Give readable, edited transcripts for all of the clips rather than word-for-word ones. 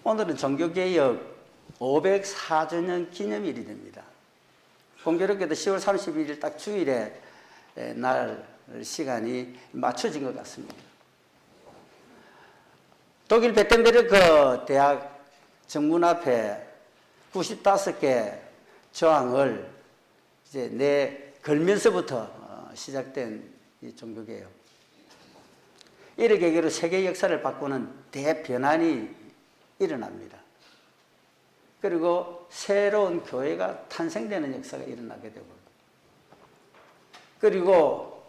오늘은 종교개혁 504주년 기념일이 됩니다. 공교롭게도 10월 31일 딱 주일에 날 시간이 맞춰진 것 같습니다. 독일 베텐베르크 대학 정문 앞에 95개 조항을 이제 걸면서부터 시작된 이 종교개혁. 이를 계기로 세계 역사를 바꾸는 대변환이 일어납니다. 그리고 새로운 교회가 탄생되는 역사가 일어나게 되고, 그리고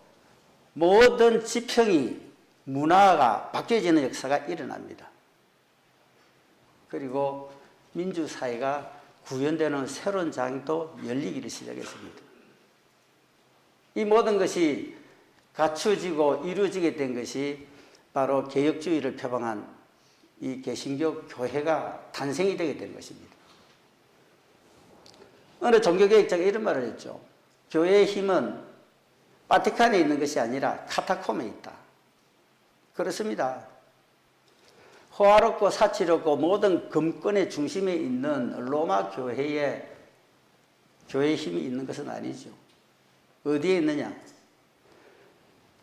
모든 지평이 문화가 바뀌어지는 역사가 일어납니다. 그리고 민주사회가 구현되는 새로운 장도 열리기를 시작했습니다. 이 모든 것이 갖춰지고 이루어지게 된 것이 바로 개혁주의를 표방한 이 개신교 교회가 탄생이 되게 된 것입니다. 어느 종교개혁자가 이런 말을 했죠. 교회의 힘은 바티칸에 있는 것이 아니라 카타콤에 있다. 그렇습니다. 호화롭고 사치롭고 모든 금권의 중심에 있는 로마 교회의 힘이 있는 것은 아니죠. 어디에 있느냐?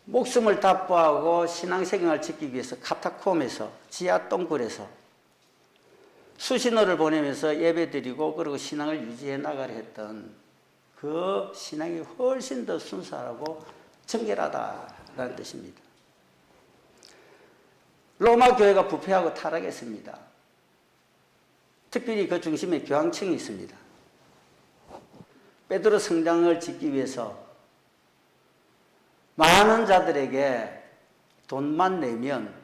목숨을 답보하고 신앙생활을 지키기 위해서 카타콤에서, 지하 똥굴에서 수신호를 보내면서 예배드리고 그리고 신앙을 유지해 나가려 했던 그 신앙이 훨씬 더 순수하고 정결하다라는 뜻입니다. 로마 교회가 부패하고 타락했습니다. 특별히 그 중심에 교황청이 있습니다. 베드로 성당을 짓기 위해서 많은 자들에게 돈만 내면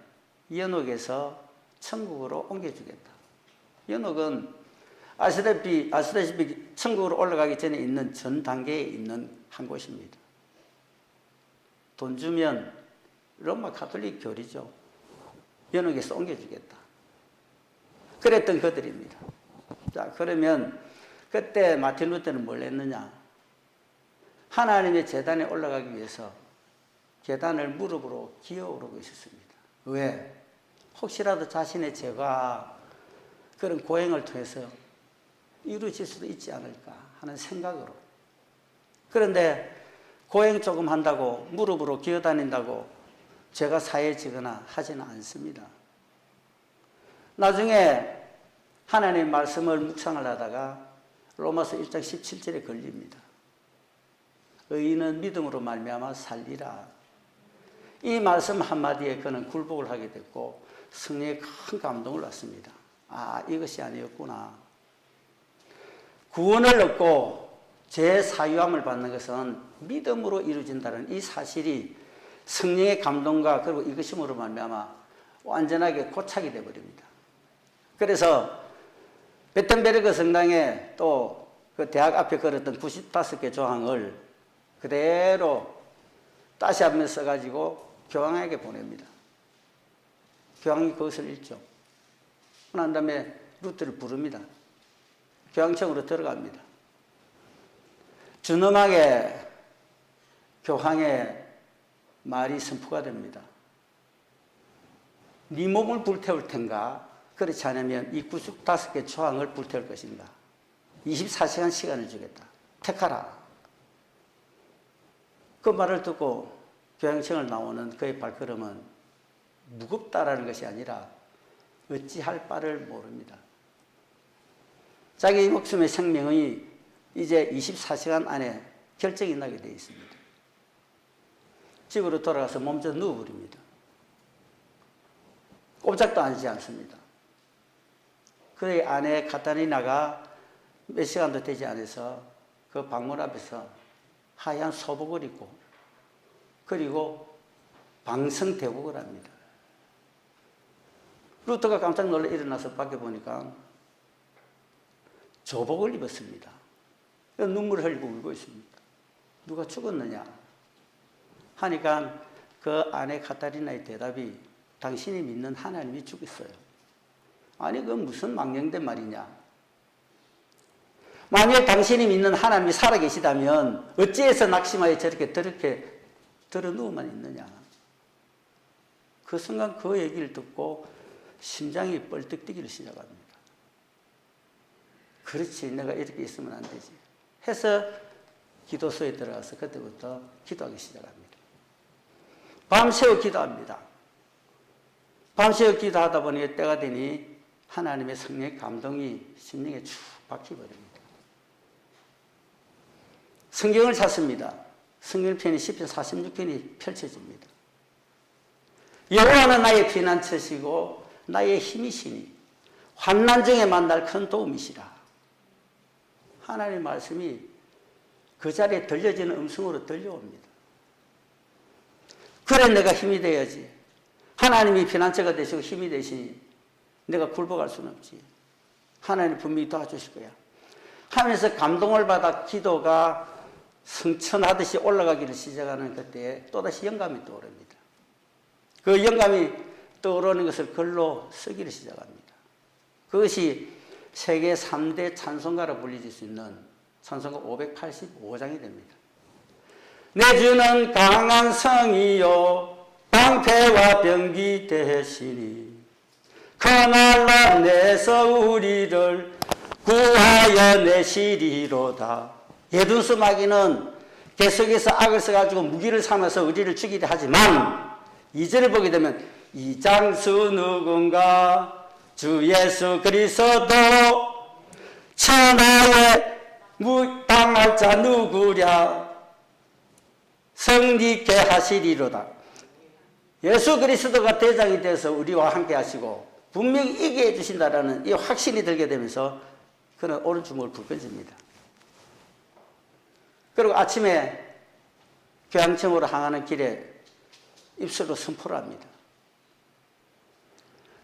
연옥에서 천국으로 옮겨주겠다. 연옥은 아시다시피 천국으로 올라가기 전에 있는 전 단계에 있는 한 곳입니다. 돈 주면 로마 가톨릭 교리죠. 연옥에서 옮겨주겠다. 그랬던 그들입니다. 자, 그러면 그때 마틴 루터는 뭘 했느냐? 하나님의 제단에 올라가기 위해서 계단을 무릎으로 기어오르고 있었습니다. 왜? 혹시라도 자신의 죄가 그런 고행을 통해서 이루어질 수도 있지 않을까 하는 생각으로. 그런데 고행 조금 한다고 무릎으로 기어다닌다고 죄가 사해지거나 하지는 않습니다. 나중에 하나님의 말씀을 묵상을 하다가 로마서 1장 17절에 걸립니다. 의인은 믿음으로 말미암아 살리라. 이 말씀 한마디에 그는 굴복을 하게 됐고 성령의 큰 감동을 받습니다. 아, 이것이 아니었구나. 구원을 얻고 죄 사유함을 받는 것은 믿음으로 이루어진다는 이 사실이 성령의 감동과 그리고 이것임으로 말미암아 완전하게 고착이 되어버립니다. 그래서 베텐베르크 성당에 또 그 대학 앞에 걸었던 95개 조항을 그대로 다시 한번 써가지고 교황에게 보냅니다. 교황이 그것을 읽죠. 난 다음에 루터를 부릅니다. 교황청으로 들어갑니다. 준엄하게 교황의 말이 선포가 됩니다. 네 몸을 불태울 텐가? 그렇지 않으면 이 95개 조항을 불태울 것인가? 24시간 시간을 주겠다. 택하라. 그 말을 듣고 교황청을 나오는 그의 발걸음은 무겁다라는 것이 아니라 어찌할 바를 모릅니다. 자기 목숨의 생명이 이제 24시간 안에 결정이 나게 되어 있습니다. 집으로 돌아가서 몸져 누워버립니다. 꼼짝도 하지 않습니다. 그의 아내 카타리나가 몇 시간도 되지 않아서 그 방문 앞에서 하얀 소복을 입고 그리고 방성대국을 합니다. 루터가 깜짝 놀라 일어나서 밖에 보니까 조복을 입었습니다. 눈물을 흘리고 울고 있습니다. 누가 죽었느냐 하니까 그 아내 카타리나의 대답이 당신이 믿는 하나님이 죽였어요. 아니 그건 무슨 망령된 말이냐. 만약 당신이 믿는 하나님이 살아계시다면 어찌해서 낙심하여 저렇게 들어 누워만 있느냐. 그 순간 그 얘기를 듣고 심장이 뻘떡 뛰기를 시작합니다. 그렇지, 내가 이렇게 있으면 안 되지 해서 기도소에 들어가서 그때부터 기도하기 시작합니다. 밤새워 기도합니다. 밤새워 기도하다 보니 때가 되니 하나님의 성령의 감동이 심령에 쭉 박혀버립니다. 성경을 찾습니다. 성경편이 시편 46편이 펼쳐집니다. 여호와는 나의 피난처시고 나의 힘이시니 환난 중에 만날 큰 도움이시라. 하나님의 말씀이 그 자리에 들려지는 음성으로 들려옵니다. 그래 내가 힘이 되어야지. 하나님이 피난처가 되시고 힘이 되시니 내가 굴복할 수는 없지. 하나님 분명히 도와주실 거야 하면서 감동을 받아 기도가 성천하듯이 올라가기를 시작하는 그때에 또다시 영감이 떠오릅니다. 그 영감이 떠오르는 것을 글로 쓰기를 시작합니다. 그것이 세계 3대 찬송가로 불릴 수 있는 찬송가 585장이 됩니다. 내 주는 강한 성이요 방패와 병기 되시니 그날로 내서 우리를 구하여 내시리로다. 예둔수 마귀는 계속해서 악을 써가지고 무기를 삼아서 우리를 죽이려 하지만 2절을 보게 되면 이 장수 누군가 주 예수 그리스도 천하에 무당할 자 누구랴 성리케 하시리로다. 예수 그리스도가 대장이 돼서 우리와 함께 하시고 분명히 이기게 해주신다라는 이 확신이 들게 되면서 그는 오른주먹을 불끈집니다. 그리고 아침에 교양청으로 향하는 길에 입술로 선포를 합니다.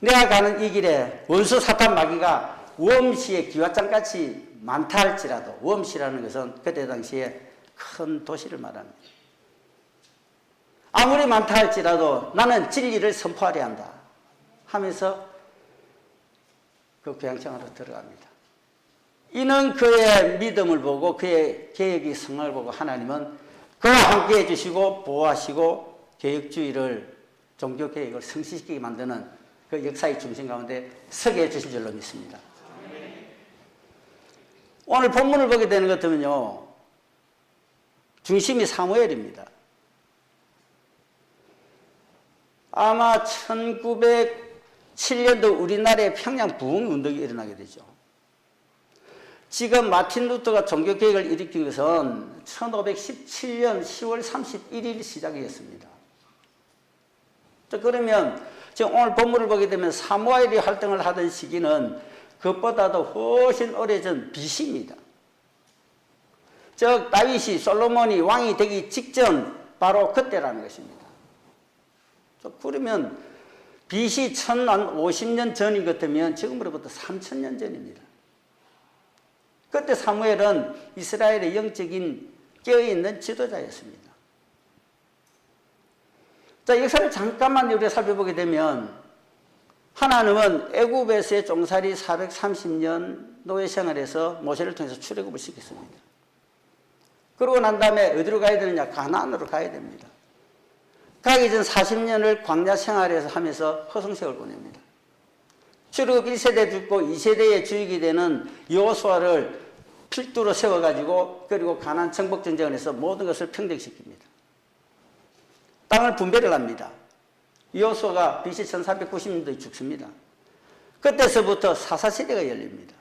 내가 가는 이 길에 원수 사탄 마귀가 웜시의 기와장같이 많다 할지라도, 웜시라는 것은 그때 당시에 큰 도시를 말합니다. 아무리 많다 할지라도 나는 진리를 선포하려 한다 하면서 그 교양청으로 들어갑니다. 이는 그의 믿음을 보고 그의 계획이 성공을 보고 하나님은 그와 함께 해주시고 보호하시고 개혁주의를 종교개혁을 성취시키게 만드는 그 역사의 중심 가운데 서게 해주신 줄로 믿습니다. 오늘 본문을 보게 되는 것 같으면요, 중심이 사무엘입니다. 아마 1907년도 우리나라의 평양 부흥운동이 일어나게 되죠. 지금 마틴 루터가 종교개혁을 일으킨 것은 1517년 10월 31일 시작이었습니다. 그러면 지금 오늘 본문을 보게 되면 사무엘이 활동을 하던 시기는 그것보다도 훨씬 오래전 BC입니다. 즉 다윗이 솔로몬이 왕이 되기 직전 바로 그때라는 것입니다. 그러면 BC 1050년 전인 것 같으면 지금으로부터 3000년 전입니다. 그때 사무엘은 이스라엘의 영적인 깨어있는 지도자였습니다. 자, 역사를 잠깐만 우리가 살펴보게 되면 하나님은 애굽에서의 종살이 430년 노예 생활에서 모세를 통해서 출애굽을 시켰습니다. 그러고 난 다음에 어디로 가야 되느냐? 가나안으로 가야 됩니다. 가기 전 40년을 광야 생활에서 하면서 허송세월 보냅니다. 출애굽 1세대 죽고 2세대의 주역이 되는 여호수아를 필두로 세워가지고 그리고 가나안 정복전쟁을 해서 모든 것을 평정시킵니다. 땅을 분배를 합니다. 여호수아가 BC 1390년도에 죽습니다. 그때서부터 사사시대가 열립니다.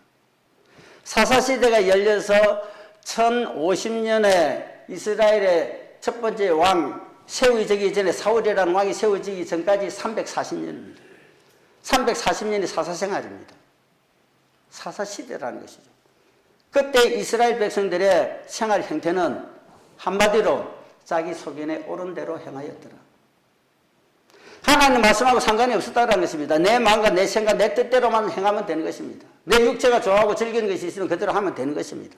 사사시대가 열려서 1050년에 이스라엘의 첫 번째 왕 세워지기 전에 사울이라는 왕이 세워지기 전까지 340년입니다. 340년이 사사생활입니다. 사사시대라는 것이죠. 그때 이스라엘 백성들의 생활 형태는 한마디로 자기 소견에 옳은 대로 행하였더라. 하나님 말씀하고 상관이 없었다는 것입니다. 내 마음과 내 생각, 내 뜻대로만 행하면 되는 것입니다. 내 육체가 좋아하고 즐기는 것이 있으면 그대로 하면 되는 것입니다.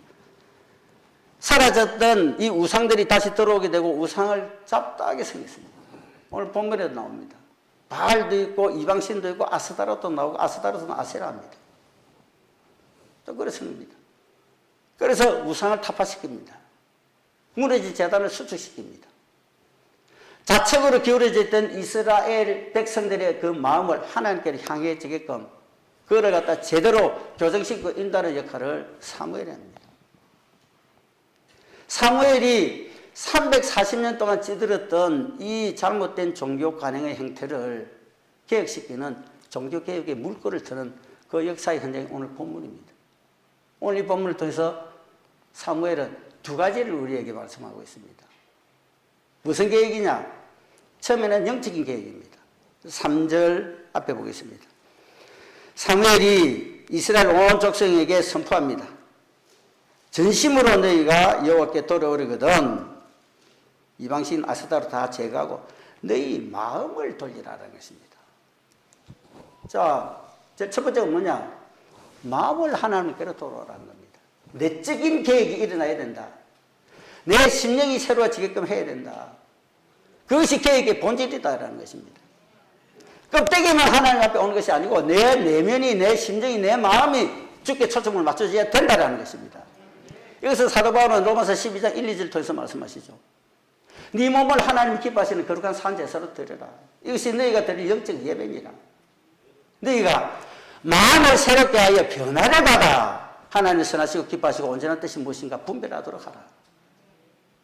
사라졌던 이 우상들이 다시 들어오게 되고 우상을 잡다하게 생겼습니다. 오늘 본문에도 나옵니다. 바알도 있고 이방신도 있고 아스타로도 나오고 아스타로는 아세라입니다. 또 그렇습니다. 그래서 우상을 타파시킵니다. 무너진 제단을 수축시킵니다. 좌측으로 기울어져 있던 이스라엘 백성들의 그 마음을 하나님께로 향해지게끔 그걸 갖다 제대로 교정시키고 인도하는 역할을 사무엘이 합니다. 사무엘이 340년 동안 찌들었던 이 잘못된 종교 관행의 형태를 개혁시키는 종교개혁의 물꼬를 트는 그 역사의 현장이 오늘 본문입니다. 오늘 이 본문을 통해서 사무엘은 두 가지를 우리에게 말씀하고 있습니다. 무슨 계획이냐? 처음에는 영적인 계획입니다. 3절 앞에 보겠습니다. 사무엘이 이스라엘 온 족속에게 선포합니다. 전심으로 너희가 여호와께 돌아오려거든 이방신 아스타로 다 제거하고 너희 마음을 돌리라는 것입니다. 자, 첫 번째가 뭐냐? 마음을 하나님께로 돌아오라는 겁니다. 내적인 계획이 일어나야 된다. 내 심령이 새로워지게끔 해야 된다. 그것이 계획의 본질이다라는 것입니다. 껍데기만 하나님 앞에 오는 것이 아니고 내 내면이, 내 심정이, 내 마음이 주께 초점을 맞춰줘야 된다라는 것입니다. 여기서 사도 바울은 로마서 12장 1, 2절 통해서 말씀하시죠. 네 몸을 하나님 기뻐하시는 거룩한 산제사로 드려라. 이것이 너희가 드릴 영적 예배니라. 너희가 마음을 새롭게 하여 변화를 받아 하나님을 선하시고 기뻐하시고 온전한 뜻이 무엇인가 분별하도록 하라.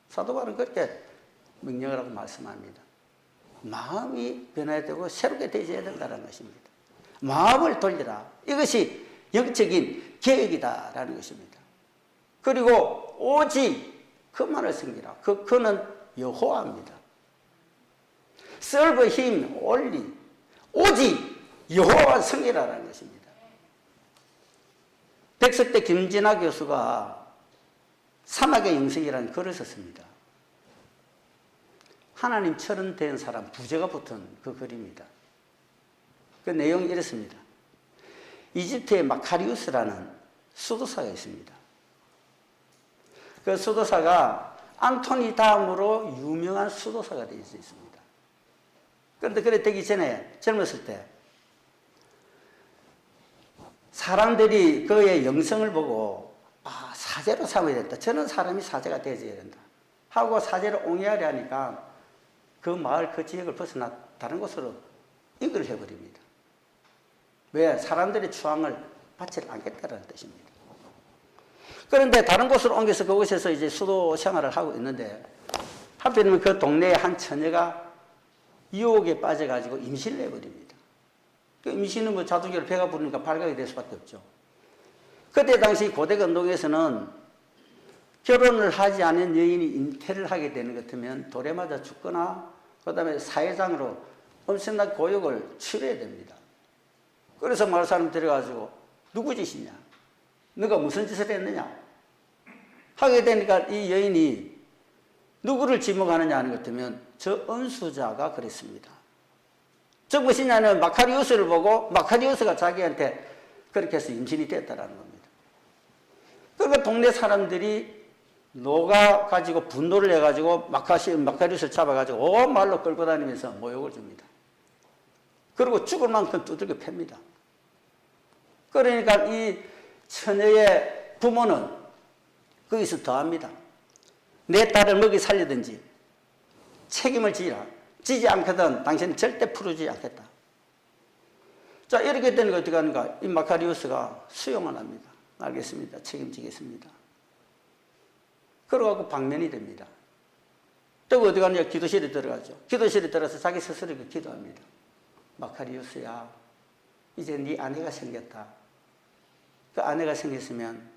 사도 바울은 그렇게 명령을 하고 말씀합니다. 마음이 변화해야 되고 새롭게 되어야 된다는 것입니다. 마음을 돌리라. 이것이 영적인 계획이다라는 것입니다. 그리고 오직 그만을 섬기라. 그는 여호와입니다. serve him only. 오직 여호와만 섬기라라는 것입니다. 백석 때 김진아 교수가 사막의 영성이라는 글을 썼습니다. 하나님처럼 된 사람, 부제가 붙은 그 글입니다. 그 내용이 이렇습니다. 이집트에 마카리우스라는 수도사가 있습니다. 그 수도사가 안토니 다음으로 유명한 수도사가 되어 있습니다. 그런데 그래 되기 전에 젊었을 때 사람들이 그의 영성을 보고 사제로 삼아야 된다. 저는 사람이 사제가 되어야 된다. 하고 사제로 옹이하려 하니까 그 마을, 그 지역을 벗어나 다른 곳으로 이걸 해버립니다. 왜? 사람들의 추앙을 받지 않겠다는 뜻입니다. 그런데 다른 곳으로 옮겨서 그곳에서 이제 수도 생활을 하고 있는데 하필이면 그 동네에 한 처녀가 유혹에 빠져가지고 임신을 해버립니다. 그 임신은 뭐 자동적으로 배가 부르니까 발각이 될 수밖에 없죠. 그때 당시 고대 건동에서는 결혼을 하지 않은 여인이 잉태를 하게 되는 것 같으면 돌에 맞아 죽거나 그 다음에 사회장으로 엄청난 고역을 치러야 됩니다. 그래서 마을 사람 들여가지고 누구 짓이냐? 너가 무슨 짓을 했느냐? 하게 되니까 이 여인이 누구를 지목하느냐 하는 것 같으면 저 은수자가 그랬습니다. 저 무엇이냐는 마카리우스를 보고 마카리우스가 자기한테 그렇게 해서 임신이 됐다라는 겁니다. 그러니까 동네 사람들이 녹아가지고 분노를 해가지고 마카리우스를 잡아가지고 온 말로 끌고 다니면서 모욕을 줍니다. 그리고 죽을 만큼 두들겨 팹니다. 그러니까 이 처녀의 부모는 거기서 더합니다. 내 딸을 먹이 살리든지 책임을 지라. 지지 않거든 당신은 절대 풀어주지 않겠다. 자, 이렇게 되는 거 어떻게 하는가? 이 마카리우스가 수용을 합니다. 알겠습니다. 책임지겠습니다. 그러고 방면이 됩니다. 또 어디 가느냐? 기도실에 들어가죠. 기도실에 들어가서 자기 스스로 기도합니다. 마카리우스야, 이제 네 아내가 생겼다. 그 아내가 생겼으면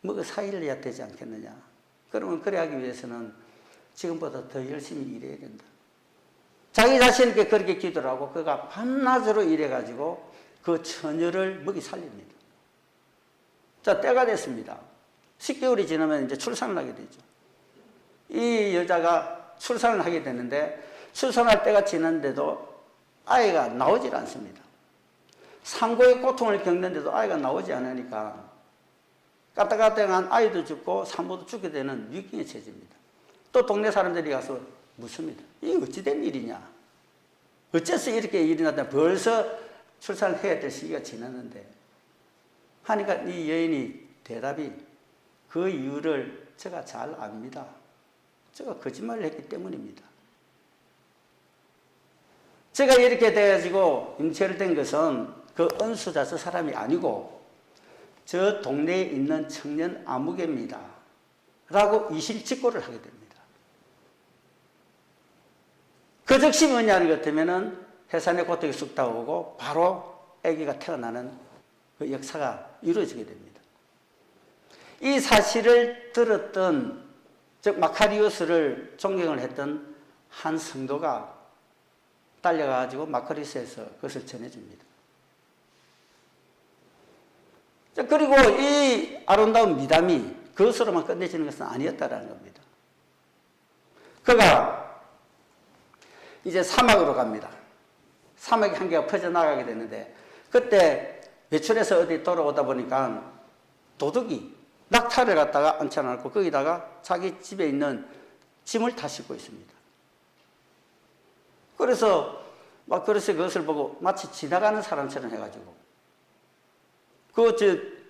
뭐 그 사이를 해야 되지 않겠느냐. 그러면 그래 하기 위해서는 지금보다 더 열심히 일해야 된다. 자기 자신에게 그렇게 기도를 하고 그가 밤낮으로 일해가지고 그 처녀를 먹이 살립니다. 자, 때가 됐습니다. 10개월이 지나면 이제 출산을 하게 되죠. 이 여자가 출산을 하게 되는데 출산할 때가 지났는데도 아이가 나오질 않습니다. 산고의 고통을 겪는데도 아이가 나오지 않으니까 까딱까딱한 아이도 죽고 산모도 죽게 되는 위기의 처지입니다. 또 동네 사람들이 가서 묻습니다. 이게 어찌된 일이냐? 어째서 이렇게 일이 났다? 벌써 출산을 해야 될 시기가 지났는데 하니까 이 여인이 대답이 그 이유를 제가 잘 압니다. 제가 거짓말을 했기 때문입니다. 제가 이렇게 돼가지고 임체를 것은 그 은수자 저 사람이 아니고 저 동네에 있는 청년 아무개입니다. 라고 이실직고를 하게 됩니다. 그 즉시 뭐냐는 것 같으면은 해산의 고통이 쑥 다가오고 바로 아기가 태어나는 그 역사가 이루어지게 됩니다. 이 사실을 들었던, 즉 마카리우스를 존경을 했던 한 성도가 달려가지고 마카리우스에서 그것을 전해줍니다. 그리고 이 아름다운 미담이 그것으로만 끝내지는 것은 아니었다라는 겁니다. 그가 이제 사막으로 갑니다. 사막의 한계가 퍼져나가게 되는데 그때 외출해서 어디 돌아오다 보니까 도둑이 낙타를 갖다가 앉혀놨고 거기다가 자기 집에 있는 짐을 다 싣고 있습니다. 그래서 그것을 보고 마치 지나가는 사람처럼 해가지고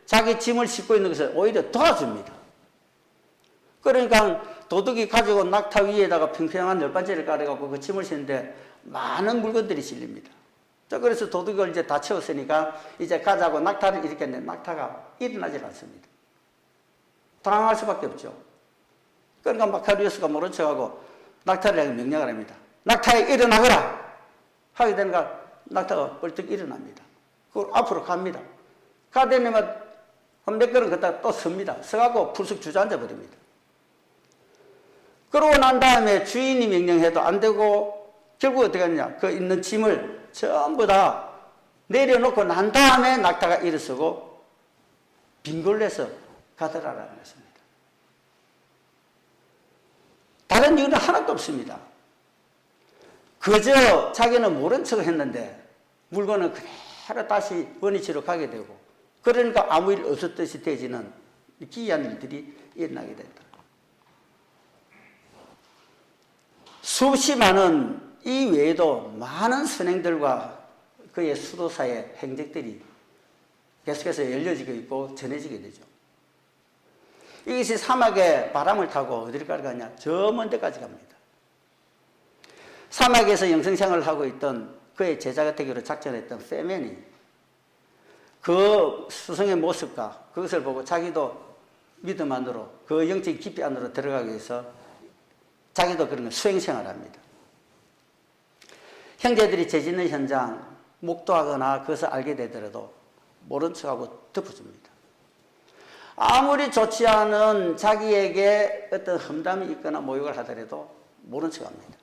자기 짐을 싣고 있는 것을 오히려 도와줍니다. 그러니까 도둑이 가지고 낙타 위에다가 평평한 열반지를 깔아갖고 그 짐을 싣는데 많은 물건들이 실립니다. 그래서 도둑을 이제 다 채웠으니까 이제 가자고 낙타를 일으켰는데 낙타가 일어나질 않습니다. 당황할 수밖에 없죠. 그러니까 마카리우스가 모른 척하고 낙타를 명령을 합니다. 낙타에 일어나거라! 하게 되니까 낙타가 벌떡 일어납니다. 그걸 앞으로 갑니다. 가더니만 몇 걸음 걷다가 또 섭니다. 서갖고 풀쑥 주저앉아 버립니다. 그러고 난 다음에 주인이 명령해도 안 되고 결국 어떻게 하느냐. 그 있는 짐을 전부 다 내려놓고 난 다음에 낙타가 일어서고 빙글내서 가더라라는 것입니다. 다른 이유는 하나도 없습니다. 그저 자기는 모른 척을 했는데 물건은 그대로 다시 원위치로 가게 되고 그러니까 아무 일 없었듯이 되지는 기이한 일들이 일어나게 된다. 수없이 많은 이 외에도 많은 선행들과 그의 수도사의 행적들이 계속해서 열려지고 있고 전해지게 되죠. 이것이 사막에 바람을 타고 어디를 가냐? 저 먼 데까지 갑니다. 사막에서 영성생활을 하고 있던 그의 제자가 되기로 작전했던 페멘이 그 스승의 모습과 그것을 보고 자기도 믿음 안으로 그 영적 깊이 안으로 들어가기 위해서 자기도 그런 걸 수행생활을 합니다. 형제들이 죄 짓는 현장 목도하거나 그것을 알게 되더라도 모른 척하고 덮어줍니다. 아무리 좋지 않은 자기에게 어떤 험담이 있거나 모욕을 하더라도 모른 척합니다.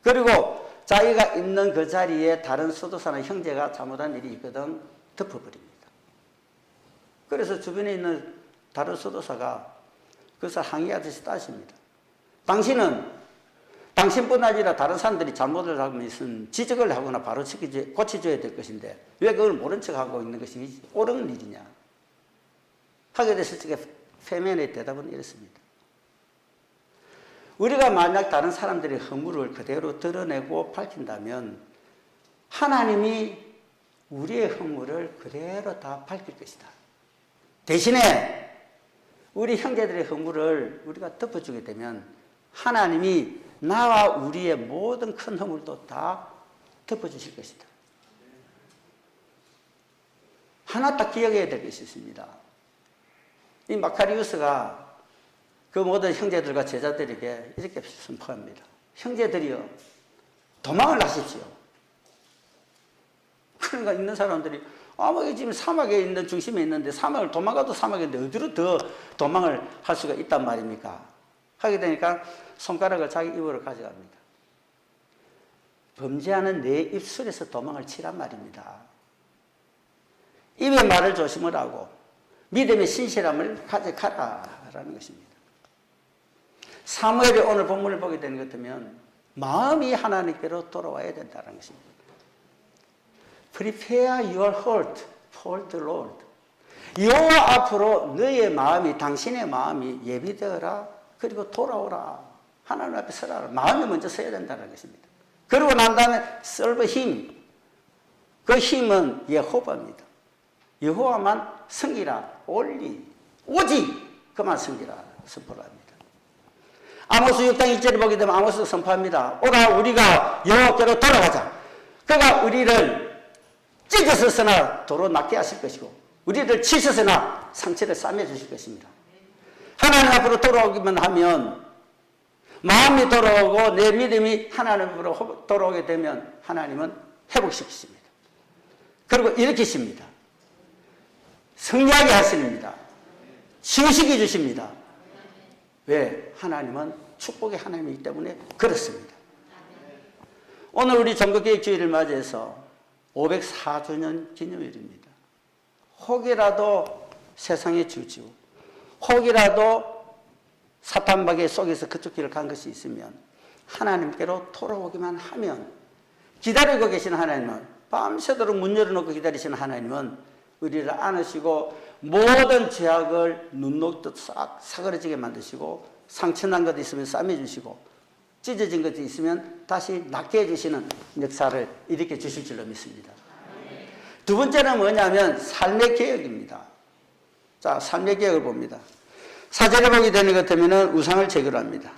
그리고 자기가 있는 그 자리에 다른 수도사나 형제가 잘못한 일이 있거든 덮어버립니다. 그래서 주변에 있는 다른 수도사가 그것을 항의하듯이 따집니다. 당신뿐 아니라 다른 사람들이 잘못을 하고 있으면 지적을 하거나 바로 고쳐줘야 될 것인데 왜 그걸 모른 척하고 있는 것이 옳은 일이냐 하게 됐을 때 페멘의 대답은 이렇습니다. 우리가 만약 다른 사람들의 허물을 그대로 드러내고 밝힌다면 하나님이 우리의 허물을 그대로 다 밝힐 것이다. 대신에 우리 형제들의 허물을 우리가 덮어주게 되면 하나님이 나와 우리의 모든 큰 허물도 다 덮어주실 것이다. 하나 딱 기억해야 될 것이 있습니다. 이 마카리우스가 그 모든 형제들과 제자들에게 이렇게 선포합니다. 형제들이여, 도망을 하십시오. 그러니까 있는 사람들이 지금 사막에 있는 중심에 있는데 사막을 도망가도 사막인데 어디로 더 도망을 할 수가 있단 말입니까? 하게 되니까 손가락을 자기 입으로 가져갑니다. 범죄하는 내 입술에서 도망을 치란 말입니다. 입의 말을 조심을 하고 믿음의 신실함을 가져가라라는 것입니다. 사무엘의 오늘 본문을 보게 되는 것 같으면 마음이 하나님께로 돌아와야 된다는 것입니다. Prepare your heart for the Lord. 여호와 앞으로 너의 마음이, 당신의 마음이 예비되어라. 그리고 돌아오라. 하나님 앞에 서라. 마음이 먼저 서야 된다는 것입니다. 그러고 난 다음에 serve him. 그 힘은 여호와입니다. 여호와만 섬기라. only. 오직 그만 섬기라. 선포를 합니다. 아모스 6장 1절을 보게 되면 아모스 선포합니다. 오라 우리가 여호와께로 돌아가자. 그가 우리를 찢으셨으나 도로 낫게 하실 것이고 우리를 치셨으나 상처를 싸매 주실 것입니다. 하나님 앞으로 돌아오기만 하면 마음이 돌아오고 내 믿음이 하나님으로 돌아오게 되면 하나님은 회복시키십니다. 그리고 일으키십니다. 승리하게 하십니다. 치유시켜 주십니다. 왜? 하나님은 축복의 하나님이기 때문에 그렇습니다. 오늘 우리 전국개혁주의를 맞이해서 504주년 기념일입니다. 혹이라도 세상에 주지고 혹이라도 사탄마귀 속에서 그쪽 길을 간 것이 있으면 하나님께로 돌아오기만 하면 기다리고 계신 하나님은 밤새도록 문 열어놓고 기다리시는 하나님은 우리를 안으시고 모든 죄악을 눈 녹듯 싹 사그러지게 만드시고 상처난 것이 있으면 싸매주시고 찢어진 것이 있으면 다시 낫게 해주시는 역사를 일으켜 주실 줄로 믿습니다. 두 번째는 뭐냐면 삶의 개혁입니다. 자, 삶의 개혁을 봅니다. 사절에 보게 되는 것 같으면 우상을 제거를 합니다.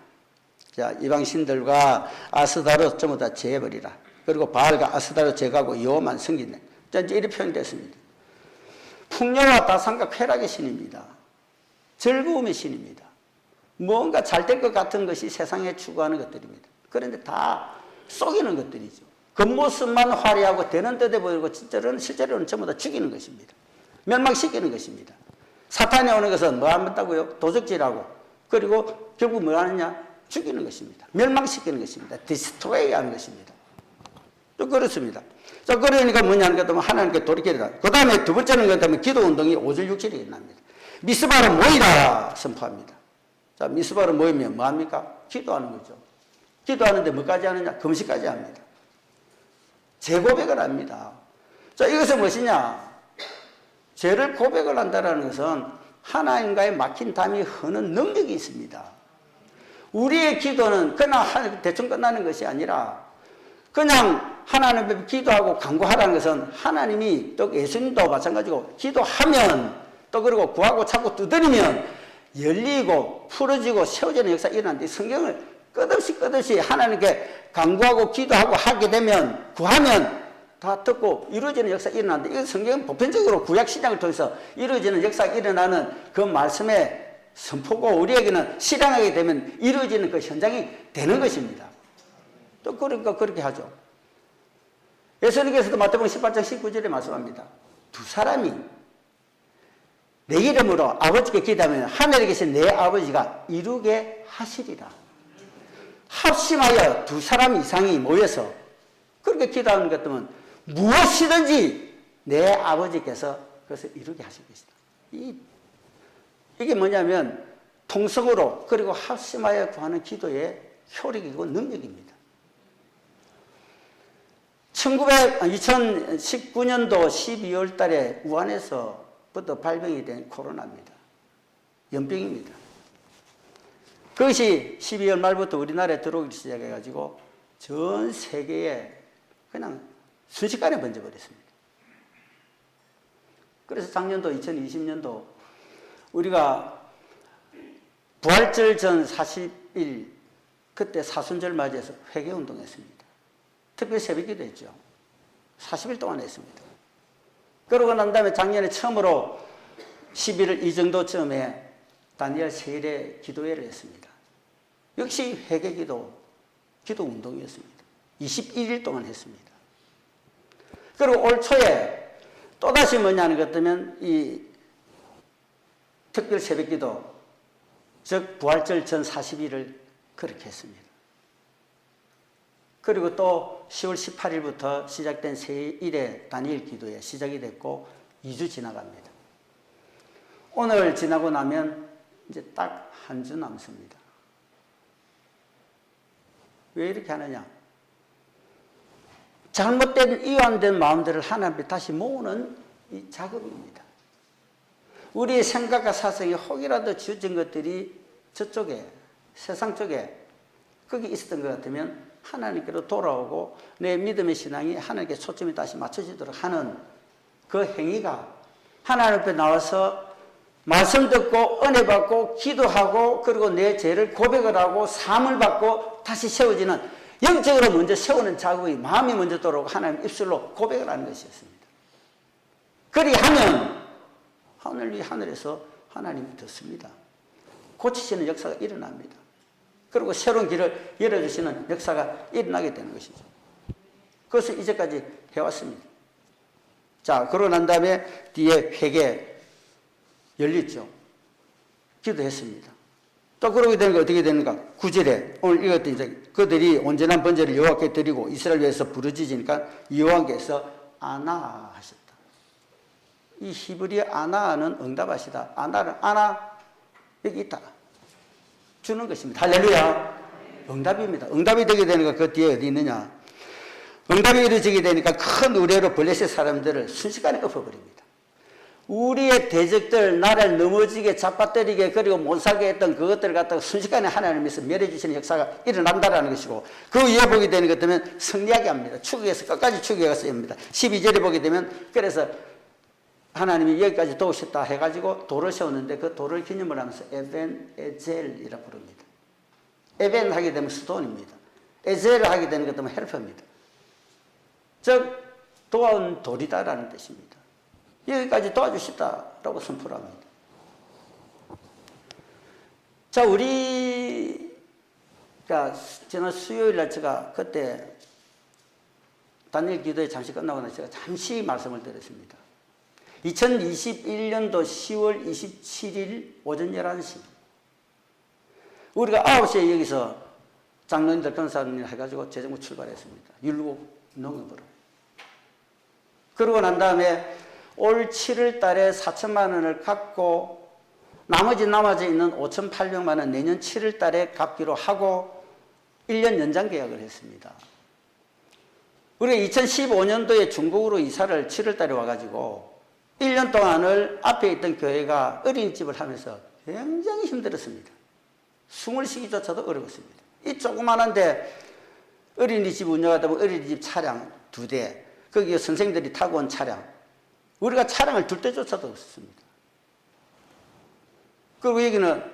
자, 이방신들과 아스다로 전부 다 제해버리라. 그리고 바알과 아스다로 제거하고 여호와만 섬기네. 자, 이제 이렇게 표현됐습니다. 풍요와 다산과 쾌락의 신입니다. 즐거움의 신입니다. 뭔가 잘 될 것 같은 것이 세상에 추구하는 것들입니다. 그런데 다 속이는 것들이죠. 겉모습만 화려하고 되는 듯해 보이고 실제로는 전부 다 죽이는 것입니다. 멸망시키는 것입니다. 사탄이 오는 것은 뭐 한다고요? 도적질하고 그리고 결국 뭐 하느냐? 죽이는 것입니다. 멸망시키는 것입니다. 디스트로이 하는 것입니다. 또 그렇습니다. 자, 그러니까 뭐냐는 것 같으면 하나님께 돌이켜라. 그 다음에 두 번째는 것 같으면 기도 운동이 5절 6절이 일어납니다. 미스바로 모이라 선포합니다. 자, 미스바로 모이면 뭐합니까? 기도하는 거죠. 기도하는데 뭐까지 하느냐? 금식까지 합니다. 재고백을 합니다. 자, 이것은 무엇이냐? 죄를 고백을 한다는 것은 하나님과의 막힌 담이 흐는 능력이 있습니다. 우리의 기도는 그냥 대충 끝나는 것이 아니라 그냥 하나님 앞에 기도하고 간구하라는 것은 하나님이 또 예수님도 마찬가지고 기도하면 또 그리고 구하고 찾고 두드리면 열리고 풀어지고 세워지는 역사가 일어나는데 성경을 끝없이 하나님께 간구하고 기도하고 하게 되면 구하면 다 듣고 이루어지는 역사가 일어나는데 이건 성경은 보편적으로 구약신약을 통해서 이루어지는 역사가 일어나는 그 말씀의 선포고 우리에게는 실행하게 되면 이루어지는 그 현장이 되는 것입니다. 또 그러니까 그렇게 하죠. 예수님께서도 마태복음 18장 19절에 말씀합니다. 두 사람이 내 이름으로 아버지께 기도하면 하늘에 계신 내 아버지가 이루게 하시리라. 합심하여 두 사람 이상이 모여서 그렇게 기도하는 것 같으면 무엇이든지 내 아버지께서 그것을 이루게 하실 것이다. 이게 뭐냐면 통성으로 그리고 합심하여 구하는 기도의 효력이고 능력입니다. 2019년도 12월 달에 우한에서부터 발병이 된 코로나입니다. 연병입니다. 그것이 12월 말부터 우리나라에 들어오기 시작해가지고 전 세계에 그냥 순식간에 번져버렸습니다. 그래서 작년도 2020년도 우리가 부활절 전 40일 그때 사순절 맞이해서 회개운동했습니다. 특별히 새벽기도 했죠. 40일 동안 했습니다. 그러고 난 다음에 작년에 처음으로 11월 이 정도쯤에 다니엘 세일의 기도회를 했습니다. 역시 회개기도, 기도운동이었습니다. 21일 동안 했습니다. 그리고 올 초에 또다시 뭐냐는 것 같으면 이 특별 새벽기도, 즉 부활절 전 40일을 그렇게 했습니다. 그리고 또 10월 18일부터 시작된 새1의 다니엘 기도에 시작이 됐고 2주 지나갑니다. 오늘 지나고 나면 이제 딱 한 주 남습니다. 왜 이렇게 하느냐? 잘못된 이완된 마음들을 하나님 앞에 다시 모으는 이 작업입니다. 우리의 생각과 사상이 혹이라도 지어진 것들이 저쪽에 세상 쪽에 거기 있었던 것 같으면 하나님께로 돌아오고 내 믿음의 신앙이 하나님께 초점이 다시 맞춰지도록 하는 그 행위가 하나님 앞에 나와서 말씀 듣고 은혜 받고 기도하고 그리고 내 죄를 고백을 하고 사함을 받고 다시 세워지는 영적으로 먼저 세우는 작업이 마음이 먼저 들어오고 하나님 입술로 고백을 하는 것이었습니다. 그리하면 하늘에서 하나님이 듣습니다. 고치시는 역사가 일어납니다. 그리고 새로운 길을 열어주시는 역사가 일어나게 되는 것이죠. 그것을 이제까지 해왔습니다. 자, 그러고 난 다음에 뒤에 회개 열렸죠. 기도했습니다. 또 그러게 되는 게 어떻게 되는가? 9절에 오늘 읽었던 이제 그들이 온전한 번제를 여호와께 드리고 이스라엘 위해서 부르짖으니까 여호와께서 아나하셨다. 이 히브리 아나는 응답하시다. 아나 여기 있다. 주는 것입니다. 할렐루야. 응답입니다. 응답이 되게 되니까 그 뒤에 어디 있느냐? 응답이 이루어지게 되니까 큰 의뢰로 블레셋 사람들을 순식간에 엎어버립니다. 우리의 대적들 나라를 넘어지게 잡아뜨리게 그리고 못 살게 했던 그것들을 갖다가 순식간에 하나님께서 멸해 주시는 역사가 일어난다라는 것이고 그 위에 보게 되는 것 때문에 승리하게 합니다. 추격에서 끝까지 추격해 갔습니다. 12절에 보게 되면 그래서 하나님이 여기까지 도우셨다 해가지고 돌을 세웠는데 그 돌을 기념을 하면서 에벤 에젤이라 부릅니다. 에벤 하게 되면 수돈입니다. 에젤을 하게 되는 것 때문에 헬퍼입니다. 즉 도와온 돌이다라는 뜻입니다. 여기까지 도와주시다라고 선포를 합니다. 자, 우리가 지난 수요일날 제가 그때 다니엘 기도회 잠시 끝나고 나서 제가 잠시 말씀을 드렸습니다. 2021년도 10월 27일 오전 11시 우리가 9시에 여기서 장로님들 권사님 해가지고 재정부 출발했습니다. 율곡 농협으로. 그러고 난 다음에 올 7월 달에 4천만 원을 갚고 나머지 남아져 있는 5,800만 원 내년 7월 달에 갚기로 하고 1년 연장 계약을 했습니다. 우리가 2015년도에 중국으로 이사를 7월 달에 와가지고 1년 동안을 앞에 있던 교회가 어린이집을 하면서 굉장히 힘들었습니다. 숨을 쉬기조차도 어려웠습니다. 이 조그만한데 어린이집 운영하다 보면 어린이집 차량 2대, 거기에 선생님들이 타고 온 차량, 우리가 차량을 둘 때조차도 없었습니다. 그리고 여기는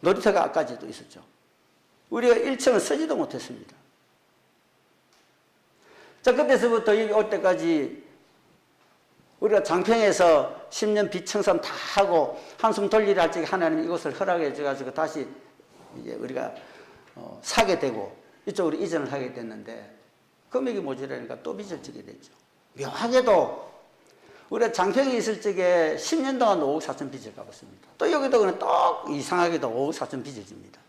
놀이터가까지도 있었죠. 우리가 1층을 쓰지도 못했습니다. 자, 그때서부터 여기 올 때까지 우리가 장평에서 10년 비청산 다 하고 한숨 돌리라 할 적에 하나님이 이곳을 허락해 줘가지고 다시 이제 우리가 사게 되고 이쪽으로 이전을 하게 됐는데 금액이 모자라니까 또 빚을 지게 됐죠. 묘하게도 우리가 장평에 있을 적에 10년 동안 5억 4천 빚을 갚았습니다. 또 여기도 그냥 또 이상하게도 5억 4천 빚을 집니다.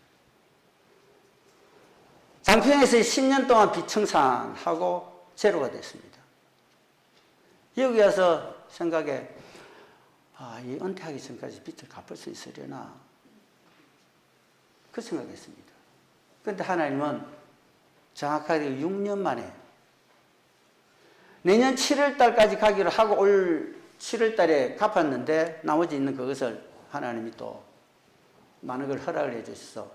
장평에서 10년 동안 비청산하고 제로가 됐습니다. 여기 와서 생각에 이 은퇴하기 전까지 빚을 갚을 수 있으려나 그 생각했습니다. 그런데 하나님은 정확하게 6년 만에 내년 7월 달까지 가기로 하고 올 7월 달에 갚았는데 나머지 있는 그것을 하나님이 또 많은 걸 허락을 해 주셔서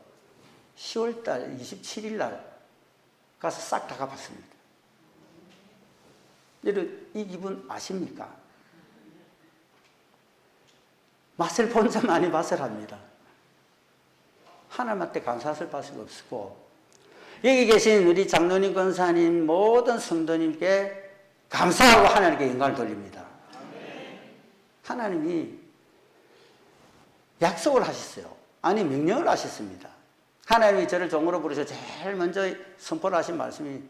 10월 달 27일 날 가서 싹 다 갚았습니다. 여러분 이 기분 아십니까? 맛을 본 자만이 맛을 합니다. 하나님한테 감사할 수가 없고 여기 계신 우리 장로님 권사님 모든 성도님께 감사하고 하나님께 영광을 돌립니다. 하나님이 약속을 하셨어요. 아니 명령을 하셨습니다. 하나님이 저를 종으로 부르셔 제일 먼저 선포를 하신 말씀이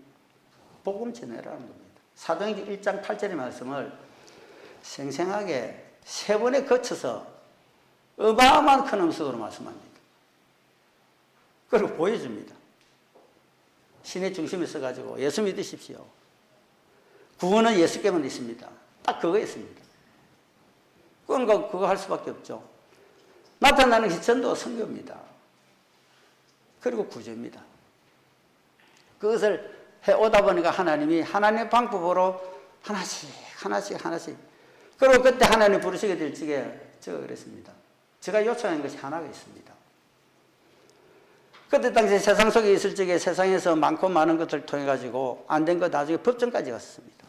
복음 전해라는 겁니다. 사도행전 1장 8절의 말씀을 생생하게 3번에 거쳐서 어마어마한 큰 음성으로 말씀합니다. 그리고 보여줍니다. 신의 중심에 서가지고 예수 믿으십시오. 구원은 예수께만 있습니다. 딱 그거였습니다. 그건 그거 할 수밖에 없죠. 나타나는 기천도 선교입니다. 그리고 구조입니다. 그것을 해오다 보니까 하나님이 하나님의 방법으로 하나씩 그리고 그때 하나님 부르시게 될 적에 제가 그랬습니다. 제가 요청한 것이 하나가 있습니다. 그때 당시 세상 속에 있을 적에 세상에서 많고 많은 것을 통해 가지고 안 된 거 나중에 법정까지 갔습니다.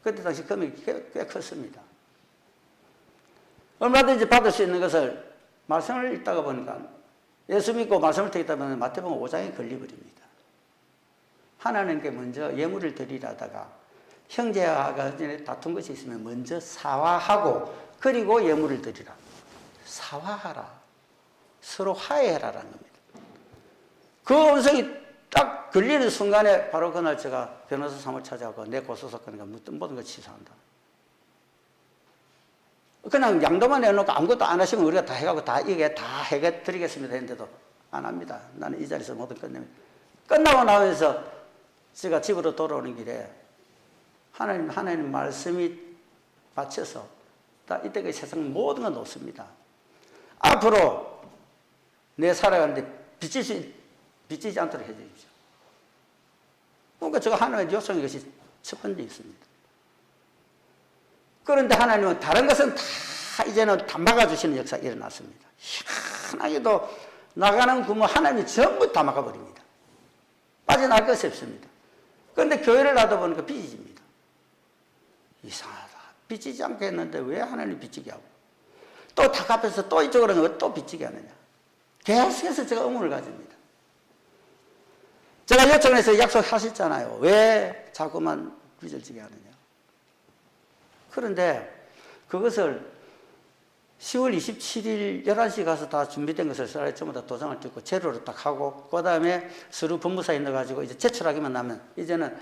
그때 당시 금액이 꽤 컸습니다. 얼마든지 받을 수 있는 것을 말씀을 읽다가 보니까 예수 믿고 말씀을 듣다 보면 마태복음 5장에 걸려버립니다. 하나님께 먼저 예물을 드리려다가 형제와 간에 다툰 것이 있으면 먼저 사화하고 그리고 예물을 드리라. 사화하라. 서로 화해해라라는 겁니다. 그 음성이 딱 걸리는 순간에 바로 그날 제가 변호사 사무를 찾아가고 내 고소사건이니까 모든 걸 취소한다. 그냥 양도만 해놓고 아무것도 안 하시면 우리가 다 해가고 이게 다 해드리겠습니다 했는데도 안 합니다. 나는 이 자리에서 모든 끝냅니다. 끝나고 나면서 제가 집으로 돌아오는 길에 하나님 말씀이 받쳐서 이때까지 세상 모든 건 놓습니다. 앞으로 내 살아가는데 비치지 않도록 해주십시오. 그러니까 제가 하나님의 요청인 것이 첫 번째 있습니다. 그런데 하나님은 다른 것은 다 이제는 다 막아주시는 역사가 일어났습니다. 희한하게도 나가는 구멍 하나님이 전부 다 막아버립니다. 빠져나갈 것이 없습니다. 그런데 교회를 놔다 보니까 빚집니다. 이상하다. 빚지지 않겠는데 왜 하나님 빚지게 하고 또 탁 앞에서 또 이쪽으로 왜 또 빚지게 하느냐. 계속해서 제가 의문을 가집니다. 제가 요청해서 약속하셨잖아요. 왜 자꾸만 빚을 지게 하느냐. 그런데 그것을 10월 27일 11시 가서 다 준비된 것을 사람이 전부 다 도장을 찍고 재료로 딱 하고 그 다음에 서류 본부사에 넣어가지고 이제 제출하기만 하면 이제는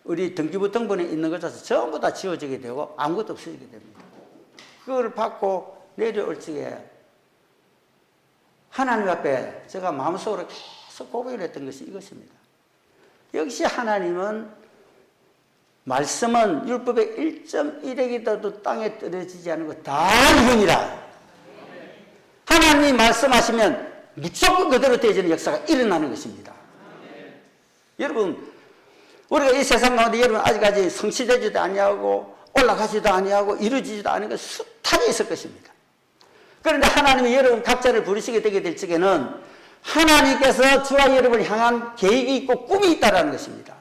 우리 등기부 등본에 있는 것에서 전부 다 지워지게 되고 아무것도 없어지게 됩니다. 그걸 받고 내려올 적에 하나님 앞에 제가 마음속으로 계속 고백을 했던 것이 이것입니다. 역시 하나님은 말씀은 율법의 1.1핵이라도 땅에 떨어지지 않은 것 다 이름이라. 하나님이 말씀하시면 무조건 그대로 되어지는 역사가 일어나는 것입니다. 여러분, 우리가 이 세상 가운데 여러분 아직까지 성취되지도 아니하고 올라가지도 아니하고 이루어지지도 않은 것 숱하게 있을 것입니다. 그런데 하나님이 여러분 각자를 부르시게 되게 될 적에는 하나님께서 저와 여러분을 향한 계획이 있고 꿈이 있다는 것입니다.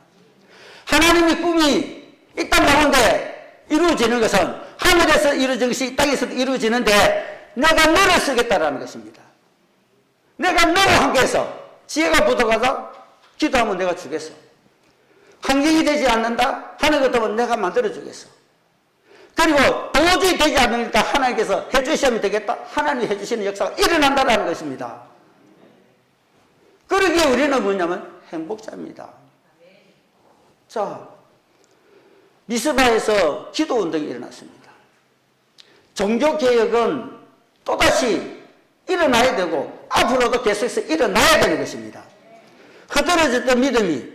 하나님의 꿈이 이 땅 가운데 이루어지는 것은 하늘에서 이루어진 것이 이 땅에서도 이루어지는데 내가 너를 쓰겠다라는 것입니다. 내가 너를 함께해서 지혜가 붙어가서 기도하면 내가 주겠어. 환경이 되지 않는다 하는 것도 내가 만들어주겠어. 그리고 도저히 되지 않으니까 하나님께서 해주시면 되겠다. 하나님이 해주시는 역사가 일어난다는 것입니다. 그러기에 우리는 뭐냐면 행복자입니다. 자, 미스바에서 기도운동이 일어났습니다. 종교개혁은 또다시 일어나야 되고 앞으로도 계속해서 일어나야 되는 것입니다. 흐드러졌던 믿음이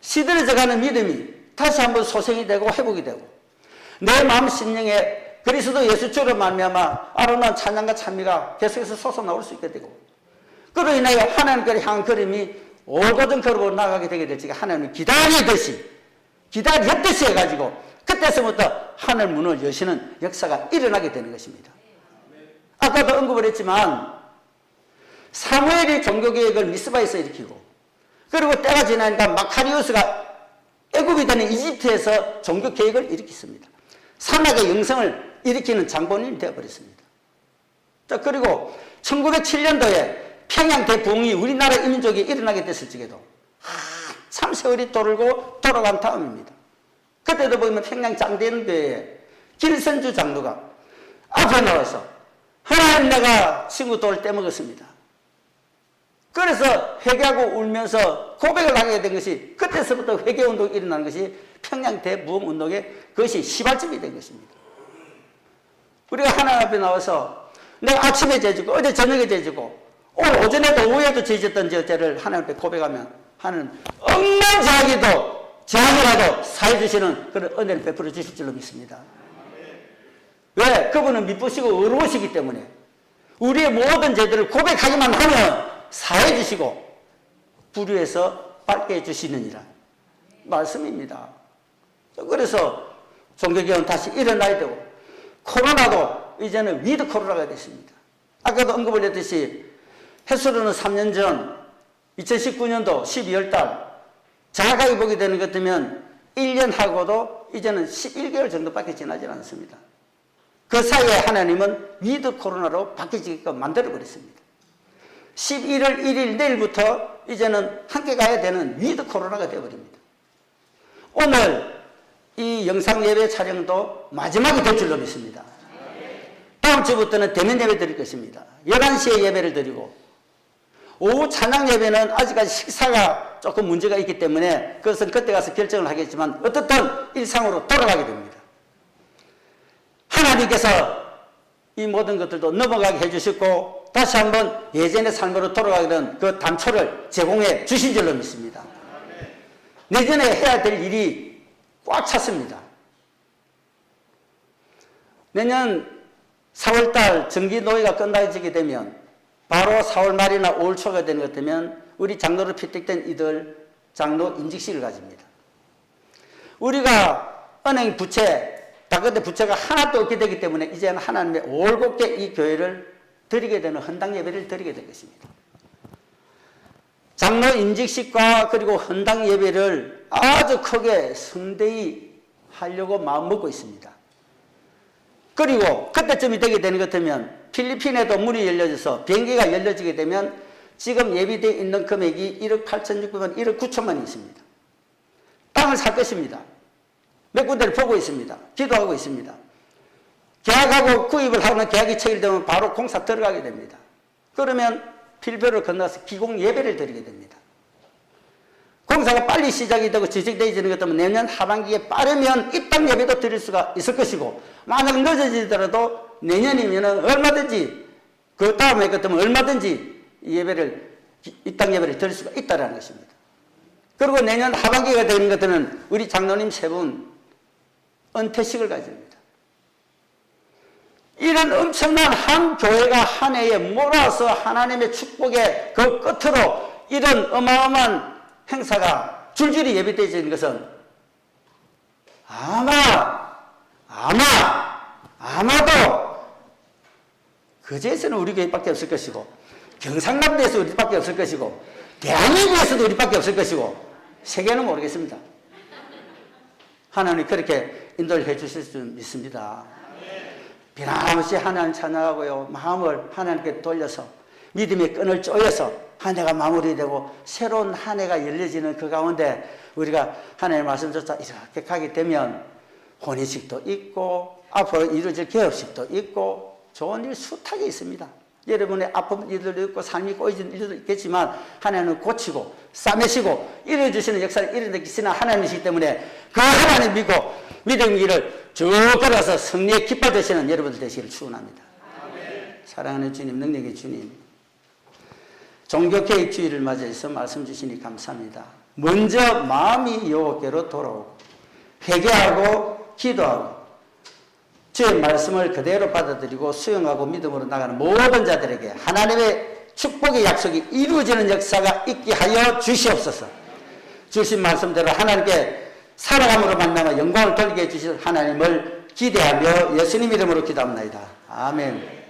시들어져가는 믿음이 다시 한번 소생이 되고 회복이 되고 내 마음 심령에 그리스도 예수 주로 말미암아 아름다운 찬양과 찬미가 계속해서 솟아나올 수 있게 되고 그로 인하여 하나님께로 향한 걸음이 오고든 걸음으로 나가게 되게 될 적에 하나님을 기다리듯이 해가지고 그때서부터 하늘 문을 여시는 역사가 일어나게 되는 것입니다. 아까도 언급을 했지만 사무엘이 종교개혁을 미스바에서 일으키고 그리고 때가 지나니까 마카리우스가 애굽이 되는 이집트에서 종교개혁을 일으켰습니다. 산악의 영성을 일으키는 장본인이 되어버렸습니다. 자, 그리고 1907년도에 평양 대부흥이 우리나라 이민족이 일어나게 됐을 적에도 참 세월이 돌아간 다음입니다. 그때도 보면 평양 장대연교회에 길선주 장로가 앞에 나와서 하나님 내가 친구 돌 떼먹었습니다. 그래서 회개하고 울면서 고백을 하게 된 것이 그때서부터 회개운동이 일어나는 것이 평양 대부흥운동의 그것이 시발점이 된 것입니다. 우리가 하나님 앞에 나와서 내가 아침에 죄지고 어제 저녁에 죄지고 오늘 오전에도 오후에도 죄졌던 죄를 하나님 앞에 고백하면 하나님 억만장하게도 제한이라도 사해 주시는 그런 은혜를 베풀어 주실 줄로 믿습니다. 왜? 그분은 미쁘시고 의로우시기 때문에 우리의 모든 죄들을 고백하기만 하면 사해 주시고 불의에서 밝게 해주시느니라 말씀입니다. 그래서 종교개혁은 다시 일어나야 되고 코로나도 이제는 위드 코로나가 됐습니다. 아까도 언급을 했듯이 횟수로는 3년 전 2019년도 12월달 정확하게 보게 되는 것 같으면 1년 하고도 이제는 11개월 정도밖에 지나지 않습니다. 그 사이에 하나님은 위드 코로나로 바뀌게끔 만들어버렸습니다. 11월 1일 내일부터 이제는 함께 가야 되는 위드 코로나가 되어버립니다. 오늘 이 영상 예배 촬영도 마지막이 될 줄로 믿습니다. 다음 주부터는 대면 예배 드릴 것입니다. 11시에 예배를 드리고 오후 찬양 예배는 아직까지 식사가 조금 문제가 있기 때문에 그것은 그때 가서 결정을 하겠지만 어떻든 일상으로 돌아가게 됩니다. 하나님께서 이 모든 것들도 넘어가게 해주셨고 다시 한번 예전의 삶으로 돌아가게 된 그 단초를 제공해 주신 줄로 믿습니다. 내년에 해야 될 일이 꽉 찼습니다. 내년 4월달 정기노예가 끝나지게 되면 바로 4월 말이나 5월 초가 되는 것 되면 우리 장로로 피택된 이들 장로 임직식을 가집니다. 우리가 은행 부채 다그때 부채가 하나도 없게 되기 때문에 이제는 하나님의 올곧게 이 교회를 드리게 되는 헌당 예배를 드리게 될 것입니다. 장로 임직식과 그리고 헌당 예배를 아주 크게 성대히 하려고 마음먹고 있습니다. 그리고 그때쯤이 되게 되는 것 같으면 필리핀에도 문이 열려져서 비행기가 열려지게 되면 지금 예비되어 있는 금액이 1억 8,600만, 1억 9천만이 있습니다. 땅을 살 것입니다. 몇 군데를 보고 있습니다. 기도하고 있습니다. 계약하고 구입을 하는 계약이 체결되면 바로 공사 들어가게 됩니다. 그러면 필별을 건너서 기공 예배를 드리게 됩니다. 공사가 빨리 시작이 되고 지적되어지는 것 때문에 내년 하반기에 빠르면 입당 예배도 드릴 수가 있을 것이고 만약 늦어지더라도 내년이면 얼마든지 그 다음에 그때면 얼마든지 예배를 입당 예배를 드릴 수가 있다는 것입니다. 그리고 내년 하반기가 되는 것들은 우리 장로님 세 분 은퇴식을 가집니다. 이런 엄청난 한 교회가 한 해에 몰아서 하나님의 축복의 그 끝으로 이런 어마어마한 행사가 줄줄이 예비되어지는 것은 아마도 거제에서는 우리 교회밖에 없을 것이고 경상남도에서 우리밖에 없을 것이고 대한민국에서도 우리밖에 없을 것이고 세계는 모르겠습니다. 하나님 그렇게 인도를 해주실 줄 믿습니다. 변함없이 하나님 찬양하고요. 마음을 하나님께 돌려서 믿음의 끈을 쪼여서 한 해가 마무리되고 새로운 한 해가 열려지는 그 가운데 우리가 하나님의 말씀조차 이렇게 가게 되면 혼인식도 있고 앞으로 이루어질 개업식도 있고 좋은 일 숱하게 있습니다. 여러분의 아픈 일들도 있고 삶이 꼬이는 일들도 있겠지만 하나님은 고치고 싸매시고 이루어주시는 역사를 이루어내시는 하나님이시기 때문에 그 하나님 믿고 믿음의 길을 쭉 걸어서 승리에 기뻐되시는 여러분들 되시기를 축원합니다. 사랑하는 주님, 능력의 주님, 종교개혁주의를 맞이해서 말씀 주시니 감사합니다. 먼저 마음이 여호와께로 돌아오고 회개하고 기도하고 주의 말씀을 그대로 받아들이고 수용하고 믿음으로 나가는 모든 자들에게 하나님의 축복의 약속이 이루어지는 역사가 있게 하여 주시옵소서. 주신 말씀대로 하나님께 살아감으로 만나며 영광을 돌리게 해주실 하나님을 기대하며 예수님 이름으로 기도합니다. 아멘.